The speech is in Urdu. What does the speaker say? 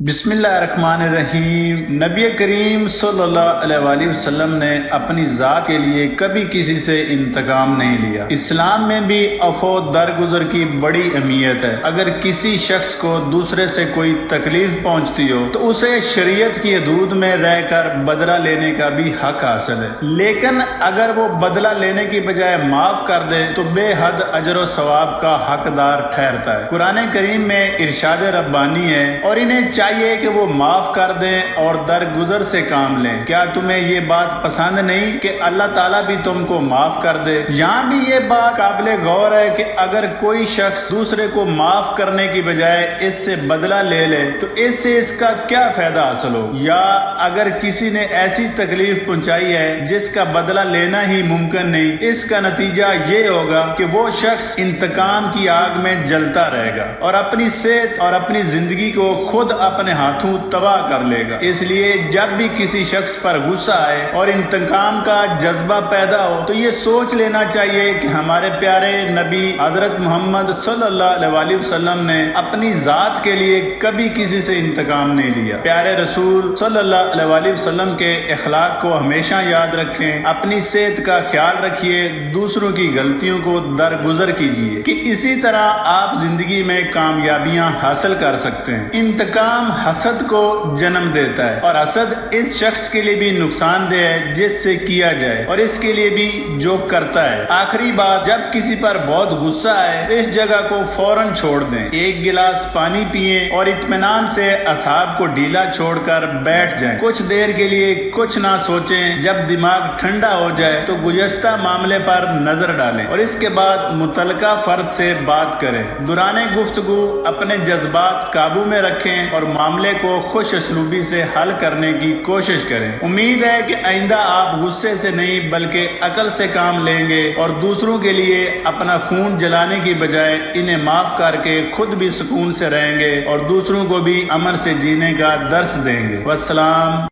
بسم اللہ الرحمن الرحیم۔ نبی کریم صلی اللہ علیہ وآلہ وسلم نے اپنی ذات کے لیے کبھی کسی سے انتقام نہیں لیا۔ اسلام میں بھی عفو درگزر کی بڑی اہمیت ہے۔ اگر کسی شخص کو دوسرے سے کوئی تکلیف پہنچتی ہو تو اسے شریعت کی حدود میں رہ کر بدلہ لینے کا بھی حق حاصل ہے، لیکن اگر وہ بدلہ لینے کی بجائے معاف کر دے تو بے حد اجر و ثواب کا حقدار ٹھہرتا ہے۔ قرآن کریم میں ارشاد ربانی ہے، اور انہیں چاہیے کہ وہ معاف کر دیں اور درگزر سے کام لیں۔ کیا تمہیں یہ بات پسند نہیں کہ اللہ تعالیٰ بھی تم کو معاف کر دے؟ یہاں بھی یہ بات قابل غور ہے کہ اگر کوئی شخص دوسرے کو معاف کرنے کی بجائے اس سے بدلہ لے لے تو اس سے اس کا کیا فائدہ حاصل ہو، یا اگر کسی نے ایسی تکلیف پہنچائی ہے جس کا بدلہ لینا ہی ممکن نہیں، اس کا نتیجہ یہ ہوگا کہ وہ شخص انتقام کی آگ میں جلتا رہے گا اور اپنی صحت اور اپنی زندگی کو خود اپنے ہاتھوں تباہ کر لے گا۔ اس لیے جب بھی کسی شخص پر غصہ آئے اور انتقام کا جذبہ پیدا ہو تو یہ سوچ لینا چاہیے کہ ہمارے پیارے نبی حضرت محمد صلی اللہ علیہ وآلہ وسلم نے اپنی ذات کے لیے کبھی کسی سے انتقام نہیں لیا۔ پیارے رسول صلی اللہ علیہ وآلہ وسلم کے اخلاق کو ہمیشہ یاد رکھیں، اپنی صحت کا خیال رکھیے، دوسروں کی غلطیوں کو درگزر کیجیے کہ اسی طرح آپ زندگی میں کامیابیاں حاصل کر سکتے ہیں۔ انتقام حسد کو جنم دیتا ہے، اور حسد اس شخص کے لیے بھی نقصان دہ ہے جس سے کیا جائے، اور اس کے لیے بھی جو کرتا ہے۔ آخری بات، جب کسی پر بہت غصہ آئے تو اس جگہ کو فوراً چھوڑ دیں، ایک گلاس پانی پئیں اور اطمینان سے اعصاب کو ڈھیلا چھوڑ کر بیٹھ جائیں۔ کچھ دیر کے لیے کچھ نہ سوچیں، جب دماغ ٹھنڈا ہو جائے تو گزشتہ معاملے پر نظر ڈالیں اور اس کے بعد متعلقہ فرد سے بات کریں۔ دوران گفتگو اپنے جذبات قابو میں رکھیں اور معاملے کو خوش اسلوبی سے حل کرنے کی کوشش کریں۔ امید ہے کہ آئندہ آپ غصے سے نہیں بلکہ عقل سے کام لیں گے اور دوسروں کے لیے اپنا خون جلانے کی بجائے انہیں معاف کر کے خود بھی سکون سے رہیں گے اور دوسروں کو بھی امن سے جینے کا درس دیں گے۔ والسلام۔